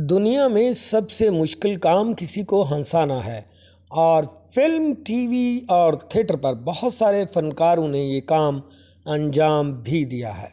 दुनिया में सबसे मुश्किल काम किसी को हंसाना है और फिल्म, टीवी और थिएटर पर बहुत सारे फनकारों ने ये काम अंजाम भी दिया है,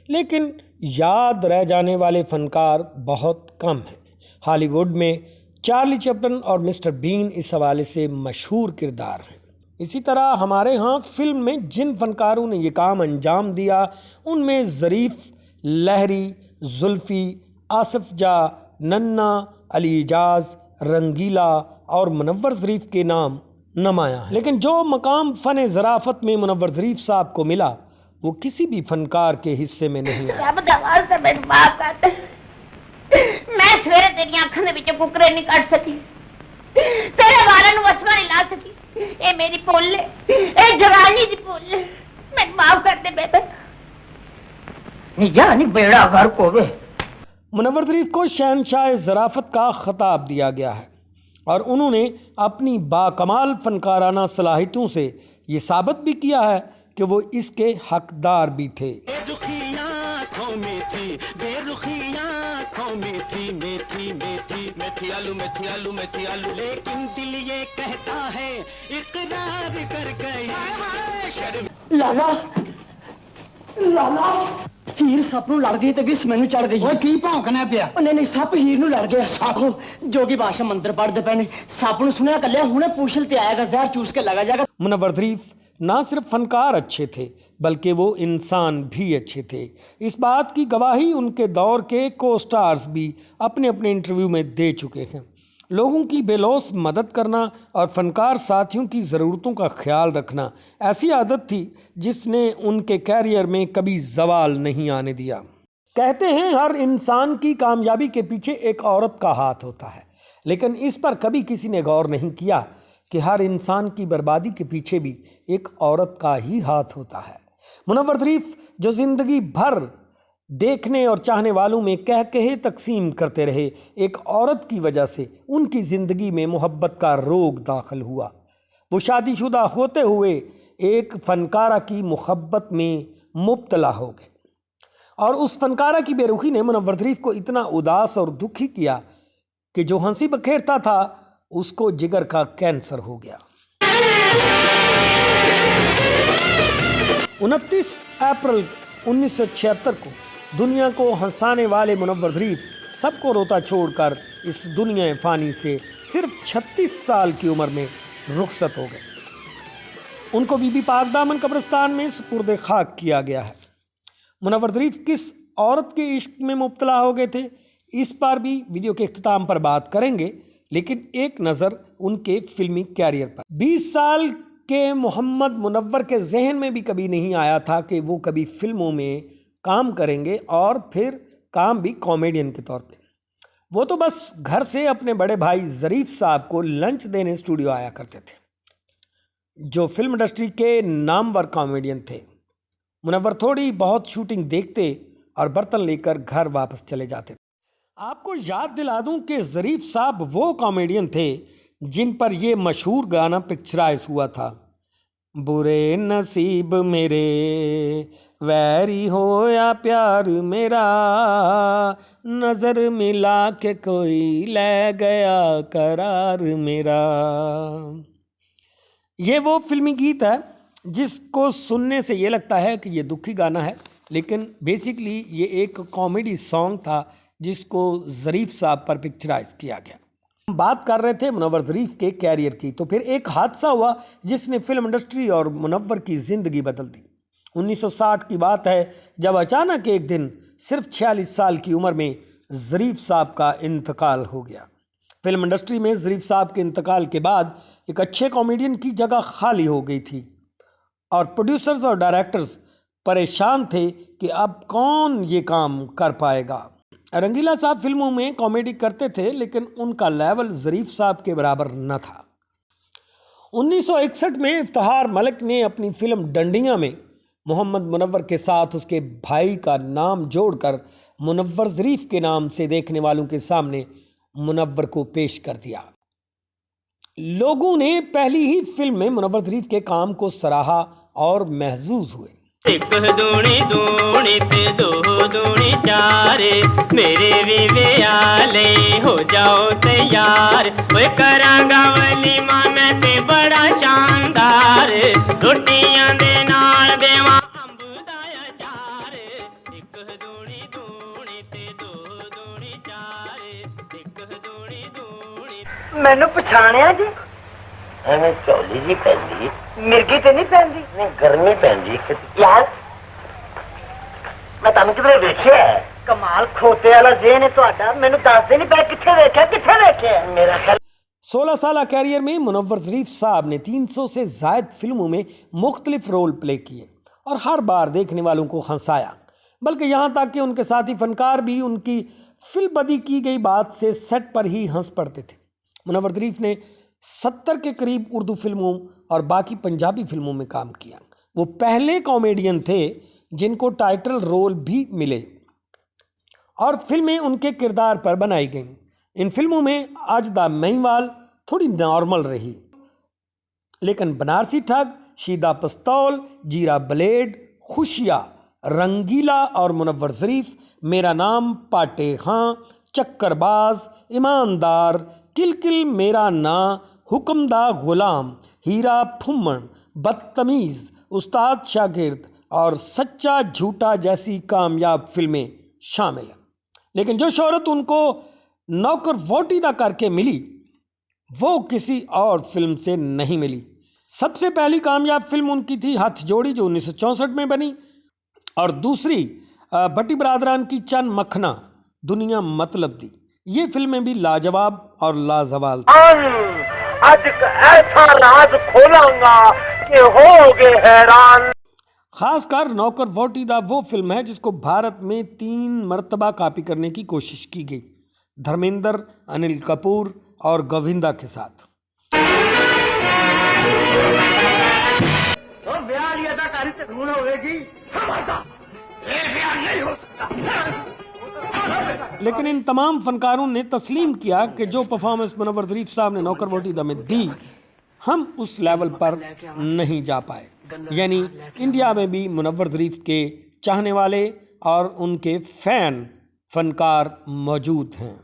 लेकिन याद रह जाने वाले फनकार बहुत कम हैं। हॉलीवुड में चार्ली चैपलिन और मिस्टर बीन इस हवाले से मशहूर किरदार हैं। इसी तरह हमारे यहाँ फिल्म में जिन फनकारों ने ये काम अंजाम दिया उनमें ज़रीफ़, लहरी, जुल्फ़ी, आसिफ जा, नन्ना, अली एजाज, रंगीला और मुनव्वर ज़रीफ़ के नाम नुमाया है। लेकिन जो मकाम फ़न ज़राफ़त में मुनव्वर ज़रीफ़ साहब को मिला वो किसी भी फनकार के हिस्से में नहीं आया। मैं सवेरे तेरी आंखों दे विचों कुकरे नहीं कट सकी, तेरे वालों नूं वसवा नहीं ला सकी। ए मेरी भुल है, ए जवानी दी भुल है, मैं माफ कर दे बेबे। निजा नहीं बेड़ा घर को वे। मुनव्वर ज़रीफ़ को शहनशाह ज़राफ़त का खिताब दिया गया है और उन्होंने अपनी बाकमाल फनकाराना सलाहियतों से ये साबित भी किया है कि वो इसके हकदार भी थे। लेकिन दिल ये कहता है इकरार कर गई। लाला लाला हीर सप नूं लड़ गई ते विस मैनू चढ़ गई। ओए की भौंकना पिया? नहीं नहीं सप हीर नूं लड़ गया। सप जोगी बादशाह मंत्र पढ़दे पे ने, सप नूं सुनया कल्ले हुणे पूछल ते आएगा, जहर चूस के लगा जाएगा। मुनव्वर ज़रीफ़ ना सिर्फ फनकार अच्छे थे बल्कि वो इंसान भी अच्छे थे। इस बात की गवाही उनके दौर के को स्टार्स भी अपने अपने इंटरव्यू में दे चुके हैं। लोगों की बेलौस मदद करना और फनकार साथियों की ज़रूरतों का ख्याल रखना ऐसी आदत थी जिसने उनके कैरियर में कभी ज़वाल नहीं आने दिया। कहते हैं हर इंसान की कामयाबी के पीछे एक औरत का हाथ होता है, लेकिन इस पर कभी किसी ने गौर नहीं किया कि हर इंसान की बर्बादी के पीछे भी एक औरत का ही हाथ होता है। मुनव्वर ज़रीफ़ जो ज़िंदगी भर देखने और चाहने वालों में कह कहे तकसीम करते रहे, एक औरत की वजह से उनकी ज़िंदगी में मोहब्बत का रोग दाखिल हुआ। वो शादीशुदा होते हुए एक फ़नकारा की मोहब्बत में मुब्तला हो गए और उस फ़नकारा की बेरुखी ने मुनव्वर ज़रीफ़ को इतना उदास और दुखी किया कि जो हंसी बखेरता था उसको जिगर का कैंसर हो गया। 29 अप्रैल 1976 को दुनिया को हंसाने वाले मुनव्वर ज़रीफ़ सबको रोता छोड़कर इस दुनिया फ़ानी से सिर्फ 36 साल की उम्र में रुखसत हो गए। उनको बीबी पाक दामन कब्रिस्तान में सुपुर्द खाक किया गया है। मुनव्वर ज़रीफ़ किस औरत के इश्क में मुब्तला हो गए थे, इस पर भी वीडियो के इख्तिताम पर बात करेंगे, लेकिन एक नज़र उनके फिल्मी कैरियर पर। 20 साल के मोहम्मद मुनव्वर के जहन में भी कभी नहीं आया था कि वो कभी फिल्मों में काम करेंगे और फिर काम भी कॉमेडियन के तौर पे। वो तो बस घर से अपने बड़े भाई ज़रीफ़ साहब को लंच देने स्टूडियो आया करते थे, जो फिल्म इंडस्ट्री के नामवर कॉमेडियन थे। मुनव्वर थोड़ी बहुत शूटिंग देखते और बर्तन लेकर घर वापस चले जाते थे। आपको याद दिला दूं कि ज़रीफ़ साहब वो कॉमेडियन थे जिन पर ये मशहूर गाना पिक्चराइज हुआ था, बुरे नसीब मेरे वैरी हो या प्यार मेरा, नज़र मिला के कोई ले गया करार मेरा। ये वो फिल्मी गीत है जिसको सुनने से ये लगता है कि ये दुखी गाना है, लेकिन बेसिकली ये एक कॉमेडी सॉन्ग था जिसको ज़रीफ़ साहब पर पिक्चराइज किया गया। हम बात कर रहे थे मुनव्वर ज़रीफ़ के कैरियर की, तो फिर एक हादसा हुआ जिसने फिल्म इंडस्ट्री और मुनव्वर की ज़िंदगी बदल दी। 1960 की बात है जब अचानक एक दिन सिर्फ 46 साल की उम्र में ज़रीफ़ साहब का इंतकाल हो गया। फिल्म इंडस्ट्री में ज़रीफ़ साहब के इंतकाल के बाद एक अच्छे कॉमेडियन की जगह खाली हो गई थी और प्रोड्यूसर्स और डायरेक्टर्स परेशान थे कि अब कौन ये काम कर पाएगा। रंगीला साहब फिल्मों में कॉमेडी करते थे, लेकिन उनका लेवल ज़रीफ़ साहब के बराबर न था। 1961 में इफ्तिखार मलिक ने अपनी फिल्म डंडियां में मोहम्मद मुनव्वर के साथ उसके भाई का नाम जोड़कर मुनव्वर ज़रीफ़ के नाम से देखने वालों के सामने मुनव्वर को पेश कर दिया। लोगों ने पहली ही फिल्म में मुनव्वर ज़रीफ़ के काम को सराहा और महजूज हुए। एक दूनी दूनी ते दो दूनी चार, मेरे भी वियाले हो जाओ तैयार। ओए करांगा वलीमा मैं ते बड़ा शानदार, रोटियां दे नाल देवा अंब दा अचार। एक दूनी दूनी ते दो दूनी चार, एक दूनी दूनी। ਮੈਨੂੰ ਪਛਾਣਿਆ ਜੀ? ਐਵੇਂ ਝੋਲੀ ਜੀ ਪੈਂਦੀ ਮਿਰਗੀ ਤੇ ਨਹੀਂ ਪੈਂਦੀ? ਨਹੀਂ ਗਰਮੀ ਪੈਂਦੀ ਯਾਰ ਮੈਂ ਤੁਹਾਨੂੰ ਕਿਧਰੇ ਵੇਖਿਆ ਹੈ? ਕਮਾਲ ਖੋਤੇ ਵਾਲਾ ਜ਼ੇਨ ਹੈ ਤੁਹਾਡਾ। ਮੈਨੂੰ ਦੱਸਦੇ ਨਹੀਂ ਪਏ ਕਿੱਥੇ ਵੇਖਿਆ ਕਿੱਥੇ ਵੇਖਿਆ? ਮੇਰਾ ਖਿਆਲ 16 साल कैरियर में मुनव्वर ज़रीफ साहब ने 300 से ज़ायद फिल्मों में मुख्तलिफ रोल प्ले किए और हर बार देखने वालों को हंसाया, बल्कि यहाँ तक कि उनके साथी फनकार भी उनकी फिल्मबदी की गई बात से सेट पर ही हंस पड़ते थे। मुनव्वर ज़रीफ ने 70 के करीब उर्दू फिल्मों और बाकी पंजाबी फिल्मों में काम किया। वो पहले कॉमेडियन थे जिनको टाइटल रोल भी मिले और फिल्में उनके किरदार पर बनाई गईं। इन फिल्मों में आजदा महिवाल थोड़ी नॉर्मल रही, लेकिन बनारसी ठग, शीदा पिस्तौल, जीरा ब्लेड, खुशिया, रंगीला और मुनव्वर ज़रीफ, मेरा नाम, पाटे हाँ, चक्करबाज, ईमानदार, किल मेरा ना, हुक्मदा गुलाम, हीरा फुम्मन, बदतमीज़, उस्ताद शागिर्द और सच्चा झूठा जैसी कामयाब फिल्में शामिल हैं। लेकिन जो शोहरत उनको नौकर वोटीदा करके मिली वो किसी और फिल्म से नहीं मिली। सबसे पहली कामयाब फिल्म उनकी थी हथ जोड़ी जो 1964 में बनी, और दूसरी भट्टी बरादरान की चंद मखना दुनिया मतलब दी। ये फिल्में भी लाजवाब और लाजवाल थी। आज ऐसा राज खोलांगा कि होगे हैरान। खासकर नौकर वोटीदा वो फिल्म है जिसको भारत में 3 मरतबा कॉपी करने की कोशिश की गई, धर्मेंद्र, अनिल कपूर और गोविंदा के साथ। और ब्याह लिया था कारी से ढूंढ होगी नहीं हो सकता। लेकिन इन तमाम फनकारों ने तस्लीम किया कि जो परफॉर्मेंस मुनव्वर ज़रीफ साहब ने नौकर वोटीदा में दी, हम उस लेवल पर नहीं जा पाए। यानी इंडिया में भी मुनव्वर ज़रीफ के चाहने वाले और उनके फैन फनकार मौजूद हैं।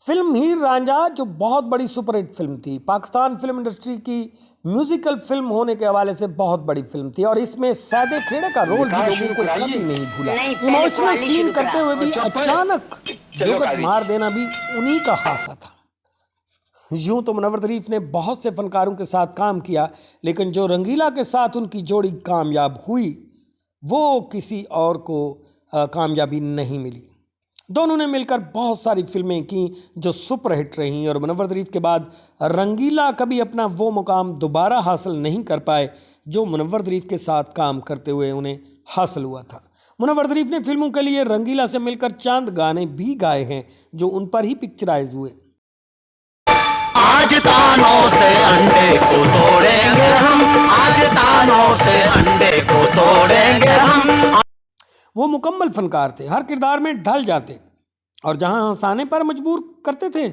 फिल्म हीर रांझा जो बहुत बड़ी सुपरहिट फिल्म थी, पाकिस्तान फिल्म इंडस्ट्री की म्यूजिकल फिल्म होने के हवाले से बहुत बड़ी फिल्म थी, और इसमें सैदे खेड़े का रोल भी लोगों को कभी नहीं भूला। इमोशनल सीन करते हुए भी अचानक जुगत मार देना भी उन्हीं का खासा था। यूं तो मुनव्वर ज़रीफ ने बहुत से फनकारों के साथ काम किया, लेकिन जो रंगीला के साथ उनकी जोड़ी कामयाब हुई वो किसी और को कामयाबी नहीं मिली। दोनों ने मिलकर बहुत सारी फिल्में की जो सुपरहिट रहीं, और मुनव्वर ज़रीफ के बाद रंगीला कभी अपना वो मुकाम दोबारा हासिल नहीं कर पाए जो मुनव्वर ज़रीफ के साथ काम करते हुए उन्हें हासिल हुआ था। मुनव्वर ज़रीफ ने फिल्मों के लिए रंगीला से मिलकर चंद गाने भी गाए हैं जो उन पर ही पिक्चराइज हुए। आज तानों से अंडे को तोड़ेंगे हम, आज तानों से अंडे को तोड़ेंगे हम। वो मुकम्मल फनकार थे, हर किरदार में ढल जाते, और जहां हंसाने पर मजबूर करते थे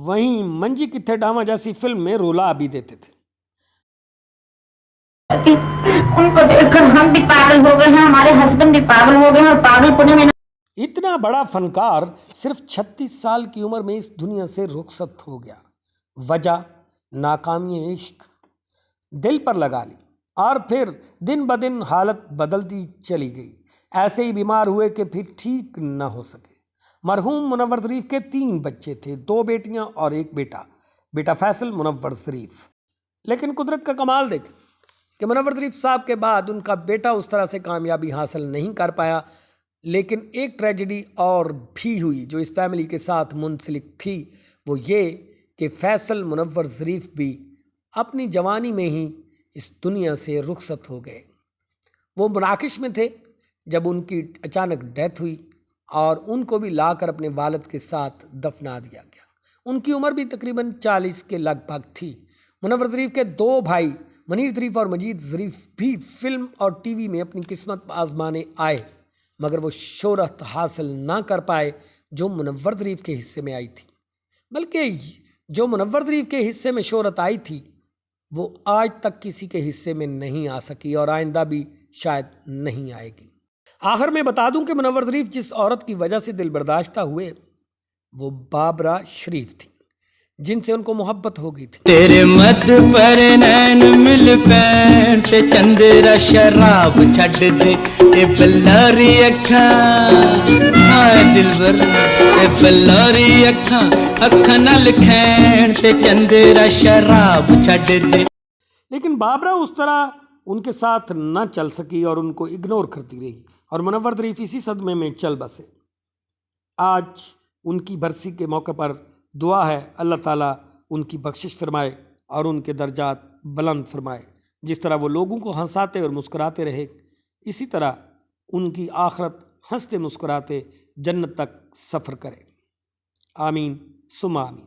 वहीं मंजी कित्थे डावा जैसी फिल्म में रुला भी देते थे। उनको देखकर हम भी पागल हो गए हैं, हमारे हस्बैंड भी पागल हो गए हैं, और पागलपने में इतना बड़ा फनकार सिर्फ 36 साल की उम्र में इस दुनिया से रुखसत हो गया। वजह नाकामी इश्क दिल पर लगा ली, और फिर दिन ब दिन हालत बदलती चली गई। ऐसे ही बीमार हुए कि फिर ठीक न हो सके। मरहूम मुनव्वर ज़रीफ के 3 बच्चे थे, 2 बेटियां और 1 बेटा, बेटा फैसल मुनव्वर ज़रीफ। लेकिन कुदरत का कमाल देखें कि मुनव्वर ज़रीफ साहब के बाद उनका बेटा उस तरह से कामयाबी हासिल नहीं कर पाया। लेकिन एक ट्रेजेडी और भी हुई जो इस फैमिली के साथ मुंसलिक थी, वो ये कि फैसल मुनव्वर ज़रीफ भी अपनी जवानी में ही इस दुनिया से रुखसत हो गए। वो मराकश में थे जब उनकी अचानक डेथ हुई, और उनको भी लाकर अपने वालिद के साथ दफना दिया गया। उनकी उम्र भी तकरीबन 40 के लगभग थी। मुनव्वर ज़रीफ के 2 भाई मनीर ज़रीफ और मजीद ज़रीफ भी फिल्म और टीवी में अपनी किस्मत आजमाने आए, मगर वो शोहरत हासिल ना कर पाए जो मुनव्वर ज़रीफ के हिस्से में आई थी। बल्कि जो मुनव्वर ज़रीफ के हिस्से में शोहरत आई थी वो आज तक किसी के हिस्से में नहीं आ सकी और आइंदा भी शायद नहीं आएगी। आखिर में बता दूं कि मुनव्वर ज़रीफ जिस औरत की वजह से दिल बर्दाश्ता हुए वो बाबरा शरीफ थी, जिनसे उनको मोहब्बत हो गई थी। तेरे मत पर नैन मिल पैण ते चंदेरा शराब छड़ दे ए बल्लारी अखा हाय दिलबर ए बल्लारी अखा अखा नाल खैण ते चंदेरा शराब छड़ दे। लेकिन बाबरा उस तरह उनके साथ न चल सकी और उनको इग्नोर करती रही और मुनव्वर ज़रीफ इसी सदमे में चल बसे। आज उनकी बरसी के मौके पर दुआ है अल्लाह ताला उनकी बख्शिश फरमाए और उनके दर्जात बुलंद फरमाए। जिस तरह वो लोगों को हंसाते और मुस्कुराते रहे, इसी तरह उनकी आखरत हंसते मुस्कुराते जन्नत तक सफ़र करे। आमीन सुमा आमीन।